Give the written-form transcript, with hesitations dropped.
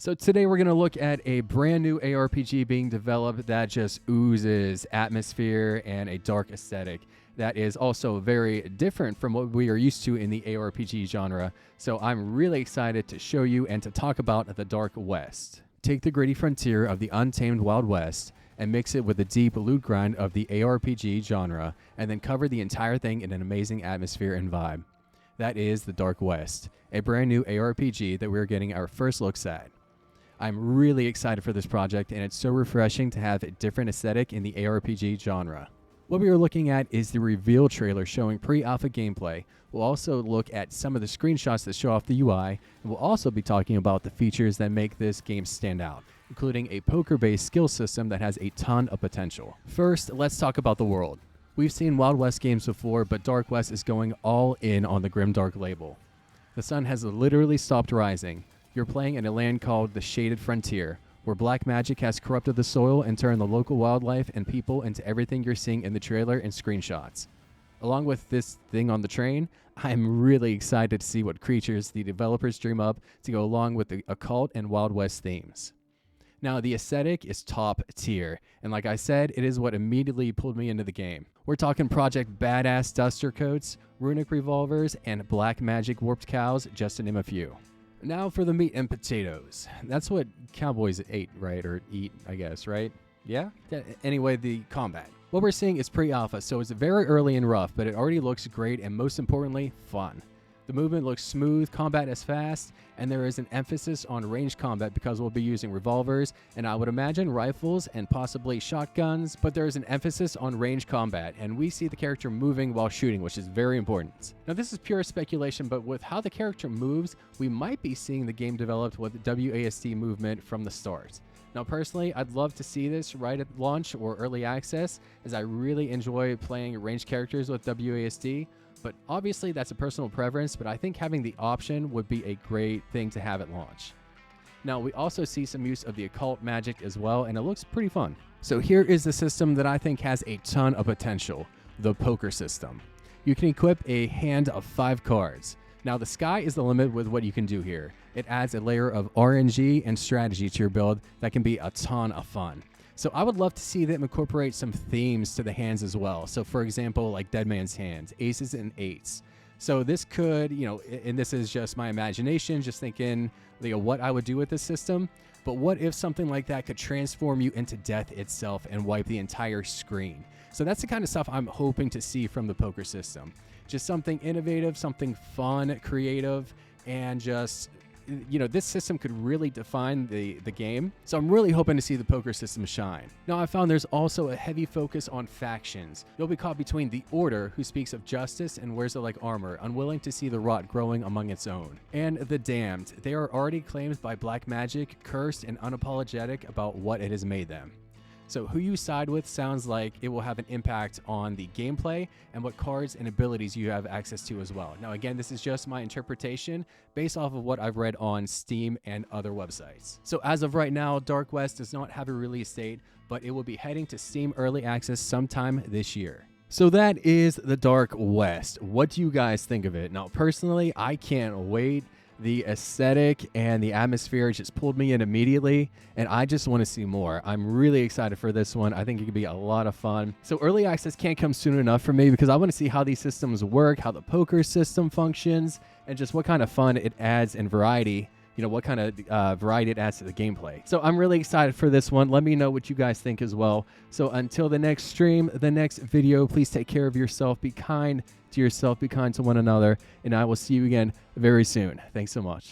So today we're going to look at a brand new ARPG being developed that just oozes atmosphere and a dark aesthetic that is also very different from what we are used to in the ARPG genre. So I'm really excited to show you and to talk about the Dark West. Take the gritty frontier of the untamed Wild West and mix it with the deep loot grind of the ARPG genre, and then cover the entire thing in an amazing atmosphere and vibe. That is the Dark West, a brand new ARPG that we're getting our first looks at. I'm really excited for this project, and it's so refreshing to have a different aesthetic in the ARPG genre. What we are looking at is the reveal trailer showing pre-alpha gameplay. We'll also look at some of the screenshots that show off the UI, and we'll also be talking about the features that make this game stand out, including a poker-based skill system that has a ton of potential. First, let's talk about the world. We've seen Wild West games before, but Dark West is going all in on the grimdark label. The sun has literally stopped rising. You're playing in a land called the Shaded Frontier, where black magic has corrupted the soil and turned the local wildlife and people into everything you're seeing in the trailer and screenshots. Along with this thing on the train, I'm really excited to see what creatures the developers dream up to go along with the occult and Wild West themes. Now, the aesthetic is top tier, and like I said, it is what immediately pulled me into the game. We're talking Project Badass duster coats, runic revolvers, and black magic warped cows, just to name a few. Now for the meat and potatoes. That's what cowboys ate, right? Or eat, I guess, right? Yeah? Anyway, the combat. What we're seeing is pre-alpha, so it's very early and rough, but it already looks great and most importantly, fun. The movement looks smooth, combat is fast, and there is an emphasis on range combat because we'll be using revolvers, and I would imagine rifles and possibly shotguns, but there is an emphasis on range combat, and we see the character moving while shooting, which is very important. Now this is pure speculation, but with how the character moves, we might be seeing the game developed with WASD movement from the start. Now personally, I'd love to see this right at launch or early access, as I really enjoy playing ranged characters with WASD. But obviously that's a personal preference, but I think having the option would be a great thing to have at launch. Now we also see some use of the occult magic as well, and it looks pretty fun. So here is the system that I think has a ton of potential, the poker system. You can equip a hand of 5 cards. Now the sky is the limit with what you can do here. It adds a layer of RNG and strategy to your build that can be a ton of fun. So I would love to see them incorporate some themes to the hands as well. So for example, like Dead Man's Hand, aces and eights. So this could, and this is just my imagination, just thinking, what I would do with this system. But what if something like that could transform you into death itself and wipe the entire screen? So that's the kind of stuff I'm hoping to see from the poker system. Just something innovative, something fun, creative, and just, this system could really define the game. So I'm really hoping to see the poker system shine. Now I found there's also a heavy focus on factions. You'll be caught between the Order, who speaks of justice and wears it like armor, unwilling to see the rot growing among its own, and the Damned. They are already claimed by black magic, cursed, and unapologetic about what it has made them. So who you side with sounds like it will have an impact on the gameplay and what cards and abilities you have access to as well. Now again, this is just my interpretation based off of what I've read on Steam and other websites. So as of right now, Dark West does not have a release date, but it will be heading to Steam Early Access sometime this year. So that is the Dark West. What do you guys think of it? Now personally, I can't wait. The aesthetic and the atmosphere just pulled me in immediately, and I just want to see more. I'm really excited for this one. I think it could be a lot of fun. So early access can't come soon enough for me because I want to see how these systems work, how the poker system functions, and just what kind of fun it adds and variety. What kind of variety it adds to the gameplay. So I'm really excited for this one. Let me know what you guys think as well. So until the next stream, the next video, please take care of yourself. Be kind to yourself. Be kind to one another. And I will see you again very soon. Thanks so much.